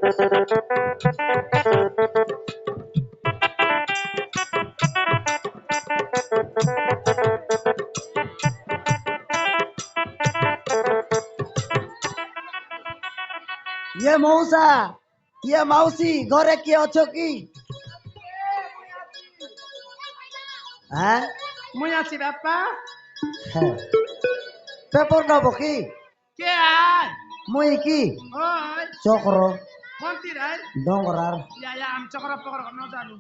ये मौसा, ये मौसी घरे किए अछो की? হ্যাঁ মুই আছি বাপ্পা। পেপার নব কি? কে আয়? মুই কি ওই চক্র কোনটি রে? ডঙ্গরার ইয়া আমি চকরা পকর ন জানি।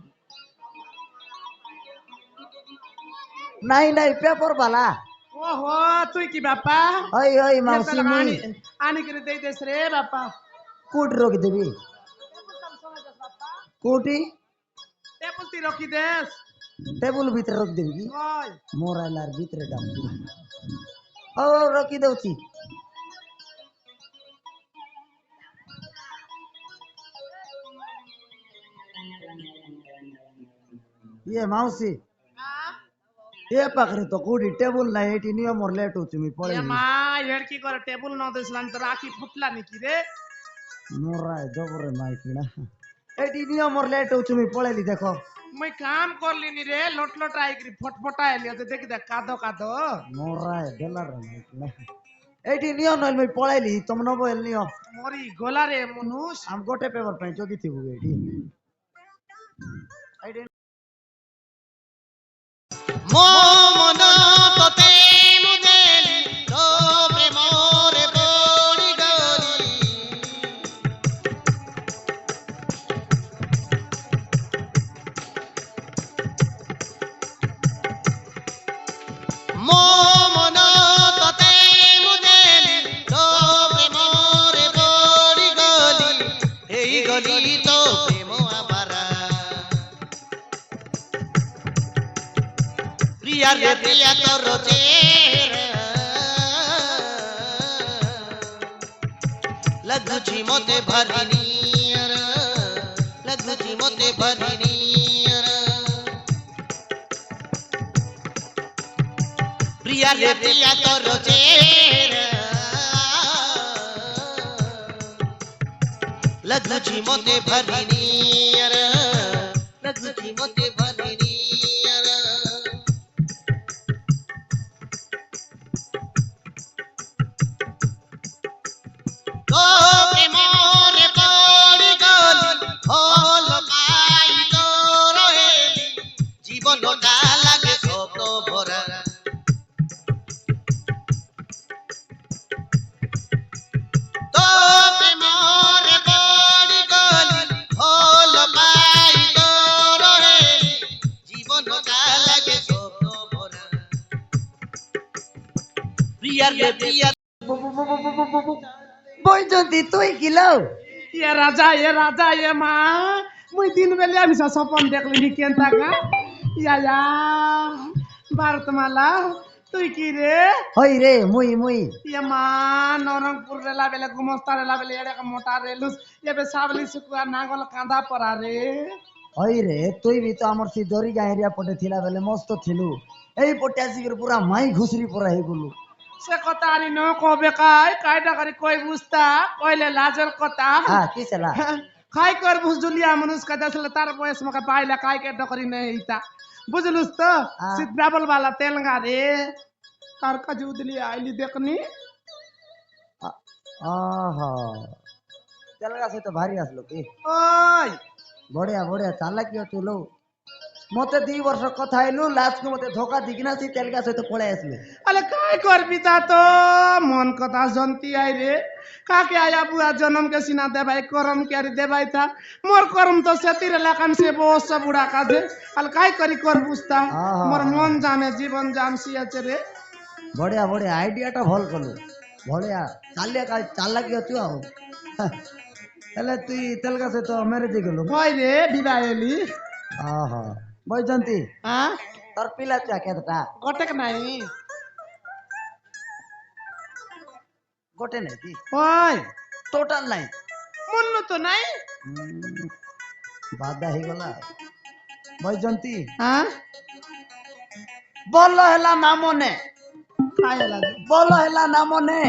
নাই নাই পেপার বালা। ওহো তুই কি বাপ্পা? ওই ওই মাউসি মুই আনি আনি করে দেই দেস রে বাপ্পা। কোটি রকি দেবি কোটি টেবুল তি রকি দেস। টেবুল ভিতরে রকি দেবি কি? ওই মোরাইলার ভিতরে ডাকছি ও রকি দেউছি। ইয়ে মাউসি এ পাখরে তো কোটি টেবুল নাই এটি নিয়ে মোর লেট হচ্ছে আমি পড়ে এ মা এর কি করে টেবুল ন দেসলাম তো রাখি ফুটলা নাকি রে? মোরাই জবরে নাই কিনা এটি নিয়ে মোর লেট হচ্ছে আমি পড়েলি দেখো। মুই কাম করলি নি রে লট লট আইকরি ফটফটা এলি তো দেখি দেখ কাদো কাদো। মোরাই ডেলার নাই কিনা এটি নিয়ে নইল মই পড়াইলি তুমি নব এল নিও মরি গোলা রে মনুষ। আম গোটে পেপার পাই জগি থিবু এটি মন তোতে মুদেলি তো প্রেমরে পড়ি গলি মন তোতে মুদেলি তো প্রেমরে পড়ি গলি এই গলি তো প্রেম আবারা প্রিয়া রে প্রিয়া তোর চেহারা লাগুছি মতে ভারিনি লাগুছি মতে ভারিনি প্রিয়া রে প্রিয়া তোর চেহারা লাগুছি মতে ভারিনি লাগুছি মতে ভারিনি প্রেমরে পড়ি গলি হল পাই তোর হেলি জীবনটা লাগে স্বপ্ন ভরা তো প্রেমরে পড়ি গলি হল পাই তোর হেলি জীবনটা লাগে স্বপ্ন ভরা প্রিয়া রে প্রিয়া বৈজন্তী তুই কিলো এ রাজা এ মা মুই দিন বেলে আমি সপন দেখলি নি কেন টাকা ইয়া ভারতমালা তুই কি রে? হই রে মুই মুই ইয়ে মা নরংপুর রেলা বেলে গুমস্তা রেলা বেলে এড়ে মোটা রেলুস এবে সাবলি শুকুয়া নাঙ্গল কাঁদা পরা রে। হই রে তুই ବି তো আমার সে দরিগা এরিয়া পটে থিলা বেলে মস্ত থিলু এই পটে আসিকি পুরা মাই ঘুসরি পুরা হেগুলু সে কথা আনি ন কবে কাইটা করে কই বুঝতা কইলে লাজের কথা। হ্যাঁ কি সেলা খাই কর বুঝ জুলিয়া মানুষ কথা আসলে তার বয়স মকে পাইলে কাই কে ডকরি নেই ইতা বুঝলুস তো সিট ডাবল वाला তেলঙ্গা রে তার কাজে উদলি আইলি দেখনি আহা তেলগা সে তো ভারী আসলো কি ওই বড়িয়া বড়িয়া চালা কি তুলো মতে 2 বর্ষ কথা আইলু লাস্ট মতে ধোকা দিকিনা সে তেলগা সে তো পড়ে আসলে আলে কাই করবি তা তো মন কথা জন্তি আই রে কাকে আয়া বুয়া জন্ম के सिना देबाई करम के अरे देबाई था मोर करम तो सेतिर लाकान से बहुत सब बुढ़ा काजे अल काई करी कर बुझता मोर मन जाने जीवन जान सियाचे रे বড়িয়া বড়িয়া আইডিয়াটা ভাল কলু বড়িয়া চালিয়া কাজ চালা কি তুই আও তাহলে তুই তেলগা সে তো ম্যারেজ গেলু কই রে বিবাহেলি আহা বৈজন্তী হ্যাঁ তোর পিলা চা কেতটা গটেক নাই গোটে নাই কি ওই টোটাল নাই মন্নু তো নাই বাদা হয়ে গলা বৈজন্তী হ্যাঁ বল হেলা না মনে কাই লাগে বল হেলা না মনে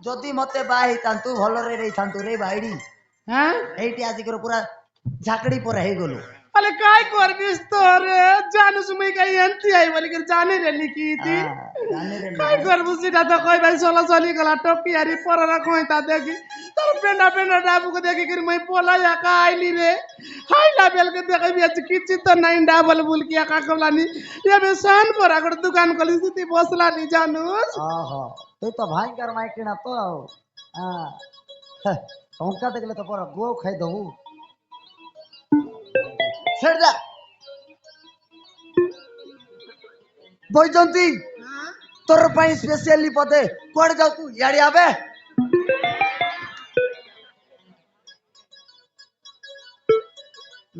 যদি মতে বাই তান্তু ভলরে রে তান্তু রে বাইড়ি হ্যাঁ এইটি আজি করে পুরা ঝাকড়ি পরে হয়ে গেল বলে কাই করবিস তোরে জানুস মুই কাই এনতি আই বলি কি জানি রে লিখিতি জানি রে কাই করবু সেটা তো কই ভাই চলা চলি গলা টপি আরি পরারা কই তা দেখি তোর পেন্ডা পেন্ডা ডাবুকে দেখি কি মই পোলা একা আইলি রে হাই লাবেল কে দেখি বিয়াজ কিছি তো নাই ডাবল বুল কি একা কলানি এবে সান পরা করে দোকান কলি সিতি বসলানি জানুস ওহো তুই তো ভয়ঙ্কর মাইকি না তো টঙ্কা দেখলে তো পরা গো খাই দেবু ছেড়ে যা বৈজন্তী তোর পাই স্পেশালি পদে কোড় যাও তু ইয়াড়ি আবে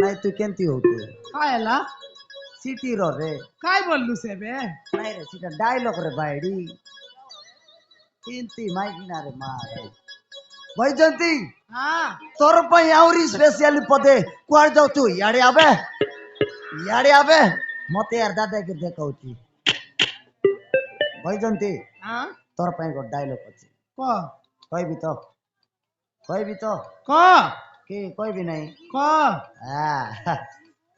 নাই তুই কেমতি হতো কায়লা সিটি র রে কাই বললু সেবে নাই রে সেটা ডায়লগ রে বাইডি কেমতি মাইকি না রে মা রে বৈজন্তী হ্যাঁ তোর পাই আউরি স্পেশালি পদে কোড় যাও তু ইয়াড়ি আবে মতে আর দাদাকে দেখাউছি বৈজন্তী হ্যাঁ তোর পাই গো ডায়লগ আছে ক কইবি তো ক কি কইবি নাই ক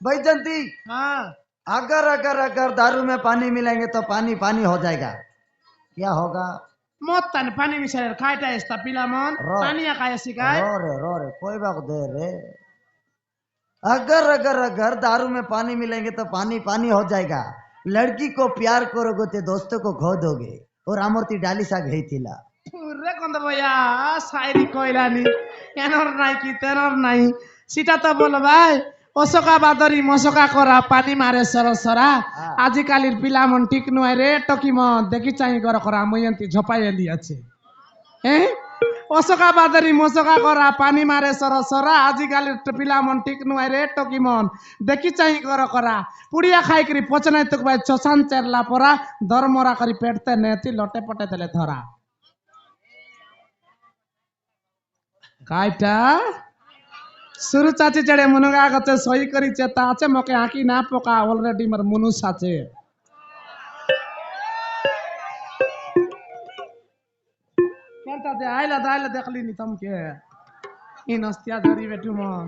बैजंती हाँ अगर अगर अगर दारू में पानी मिलाएंगे तो पानी पानी हो जाएगा क्या होगा मत तन पानी मिसाल खाइटा यस्ता पिला मन रो। पानी खाए सिकाय रो रे कोई बात दे रे अगर अगर अगर दारू में पानी मिलाएंगे तो पानी पानी हो जाएगा लड़की को प्यार करोगे तो दोस्तों को खो दोगे और आमूर्ति डाली सा गई थिला रे कंद भैया शायरी কইলানি এনর নাই কি তেনর নাই সিটা তো বল ভাই অসকা বাদরি মসকা করা পানি মারে সরসরা আজিকালির পিলামন ঠিক নয় রে টকি মন দেখি চাই করা করা ময়ন্তি ঝপাইলি আছে হ্যাঁ অসকা বাদরি মসকা করা পানি মারে সরসরা আজিকালির পিলামন ঠিক নয় রে টকি মন দেখি চাই করা পুড়িয়া খাই করি পচনাই তো ভাই চসান চেরলা পরা দরমরা করি পেটতে নেতি লটে পটে দেলে ধরা কাইটা सुरु चाची चढ़े मुनुगा गचे सही करी चेता আছে মকে আঁকি না পোকা অলরেডি মোর মুনুস আছে কেনটা দে আইলা দাইলা দেখলি নি তমকে ইনস্তিয়া ধরি বেটু মন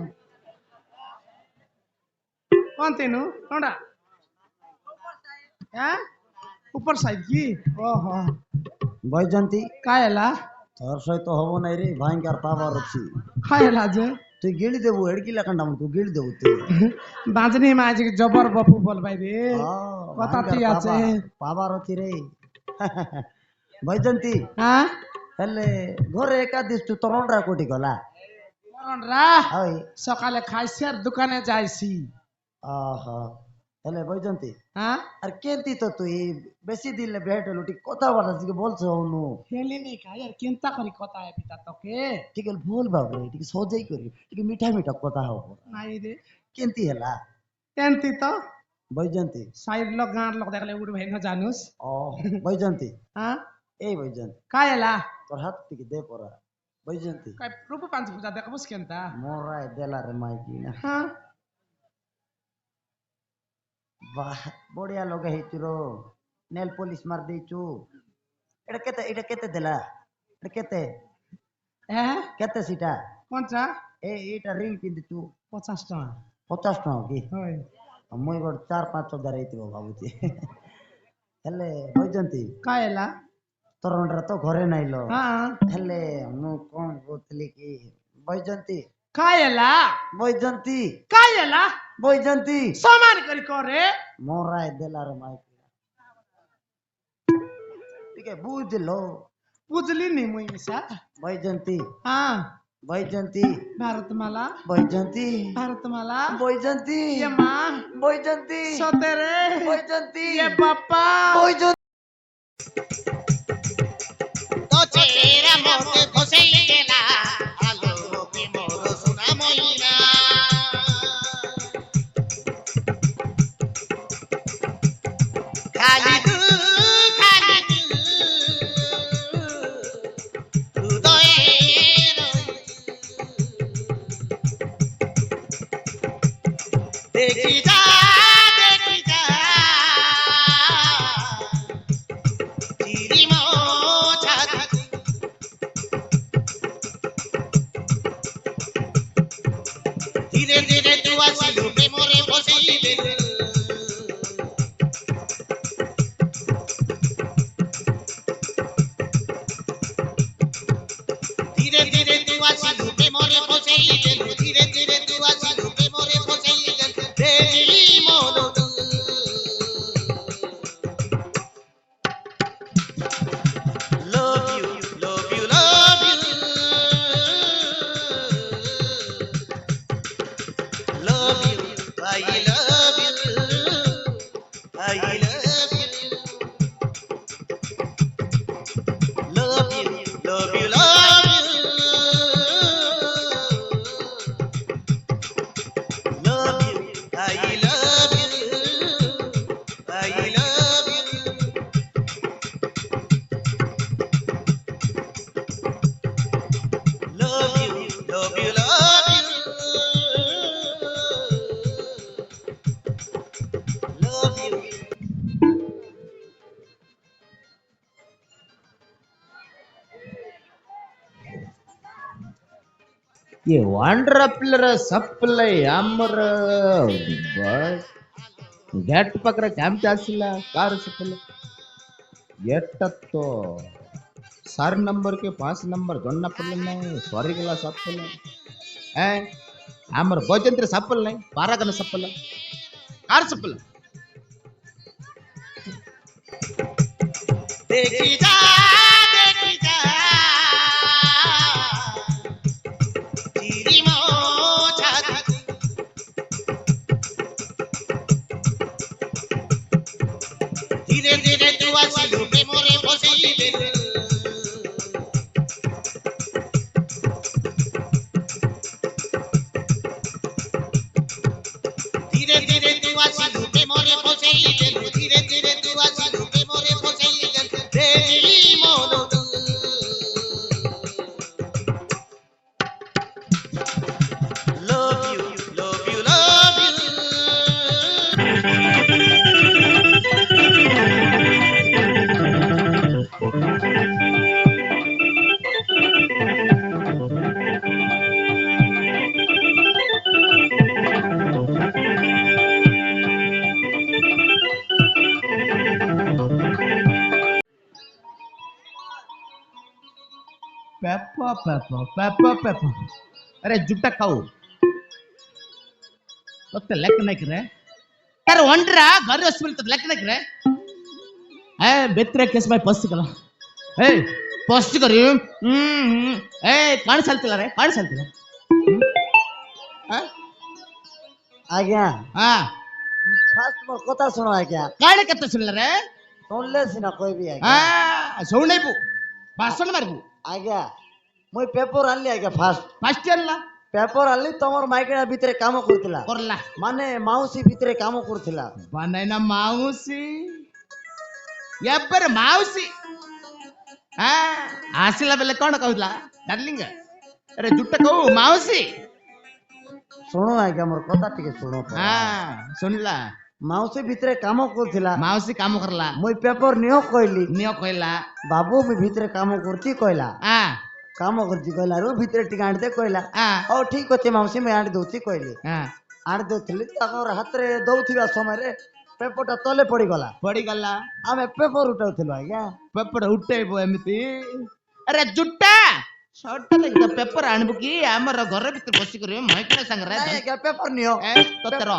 কোন তেনু কোনটা হ্যাঁ উপর সাইড কি ওহো बैजंती কায়লা তোর সহিত হব নাই রে ভয়ঙ্কর পাওয়ার আছে কায়লা যে তুই গিলি দেবু এড়কি লাখান্ডা মনকু গিলি দেবু তুই বাজনি মাঝে জবর বপু বল ভাই রে কথা ঠিক আছে পাওয়ার আছে রে बैजंती হ্যাঁ হেলে ঘরে একা দিস তু তরণরা কোটি গলা রা ওই সকালে খাইছি আর দোকানে যাইছি আহা হেলে बैजंती হ্যাঁ আর কেনতি তো তুই বেশি দিলে বেট লুটি কথা বলছিস বলছো অনু হেলি নি খাই আর চিন্তা করি কথা है পিতা তোকে ঠিক আছে ভুল বাবরে ঠিক সজাই করি ঠিক মিঠা মিঠা কথা হব নাই রে কেনতি হেলা কেনতি তো बैजंती সাইড লোক গাঁর লোক দেখলে উড় ভাই না জানুস ও बैजंती হ্যাঁ এই बैजंती কায়লা তোর হাত থেকে দে পড়া बैजंती কাই রূপ পাঁচ পূজা দেখবস কেনতা মোরাই দেলারে মাইকি না হ্যাঁ বাহ বড়িয়া লগে হেইতুরো নেল পলিশ মার দেইছু এটা কেতে দেলা এটা হ্যাঁ কেতে সিটা কোনটা এইটা রিং পিন্দিছু 50 টাকা 50 টাকা কি হয় মই গড় 4-5 হাজার আইতিব ভাবুছি হেলে बैजंती কায়লা তরণরা তো ঘরে নাইলো হ্যাঁ হেলে মু কোন বলতলি কি बैजंती কায়লা बैजंती কায়লা बैजंती সমান করি করে মোরাই দেলারে মাইকি ঠিক আছে বুঝলো বুঝলি নি মুই মিশা बैजंती হ্যাঁ बैजंती ভারতমালা बैजंती ভারতমালা बैजंती ये माँ बैजंती सोतेरे बैजंती ये पापा बैजंती তো চেরা মতে ফসেই গেলা আলো কি মোর সোনা ময়না খালি তু হৃদয়ের দেখি যা চিরি মোছা ତୁ ଆସିଲୁ ପ୍ରେମରେ ବସେଇ ଦେଲୁ ଧୀରେ ଧୀରେ ତୁ ଆସିଲୁ ପ୍ରେମରେ ବସେଇ ଦେଲୁ ଧୀରେ ଧୀରେ ତୁ ଆସିଲୁ ପ୍ରେମରେ ବସେଇ ଦେଲୁ ଦେଲି ମୋର love you love you love you love you I love you I love you love you love you love you love you I love you I love you love you love you love you love you ये वांड्रप्लर supply आमर बस gate पकड़ camp आसिला car supply एट्टतो सार number के 5 number गन्ना पड़ले नहीं sorry गला सप्लै है आमर बजेंद्र सप्लै नहीं पारागन सप्लै कार सप्लै देखी जा तेरी मोछा धीरे धीरे तू आसिलु प्रेमरे बसई देलु धीरे धीरे तू आसिलु प्रेमरे बसई देलु धीरे धीरे तू आसिलु प्रेमरे बसई देलु देली मोर love you love you love you पेपो पेपो पेपो पेपो अरे जुट्टा खाऊ तो लेक नहीं करे यार वंडरा घर हॉस्पिटल तो लेक नहीं करे ए बेत्रे केस में पस्ती कला ए पस्ती करी ए कान चलतिला रे कान चलतिला हां आज्ञा हां फास्ट मोर कथा सुनो आज्ञा कान कते सुनला रे सुनले सिना कोई भी आज्ञा हां सुनै पु भाषण मारबू आज्ञा मुई पेपर आनली आज्ञा फास्ट फास्ट अल्ला पेपर आनली तमर माइकेना भितरे काम करतिला करला माने माउसी भितरे काम करतिला बनाइना माउसी यब्बर माउसी हां आसिला बेले कोन कहला डार्लिंग अरे जुट्टा कहू माउसी सुनो आज्ञा मोर कथा टिके सुनो हां सुनला माउसी भितरे काम करतिला माउसी काम करला मुई पेपर नियो कहली नियो कहला बाबू मी भितरे काम करती कहला हां काम करती कहला रो भितरे टिके आंटे कहला हां ओ ठीक अछि माउसी मैं आंट दोती कहली हां आंट दोथली तकर हाथ रे दउथिबा समय रे पेपरटा तले पड़ी गला पड़ी गला आमे पेपर उठाउथिलो आज्ञा पेपर उठेबो एमिति अरे जुट्टा शॉर्ट लग तो पेपर आनबु की हमर घर भीतर बसी करियो माइकना संग रे नहीं आज्ञा पेपर नियो ए तोतर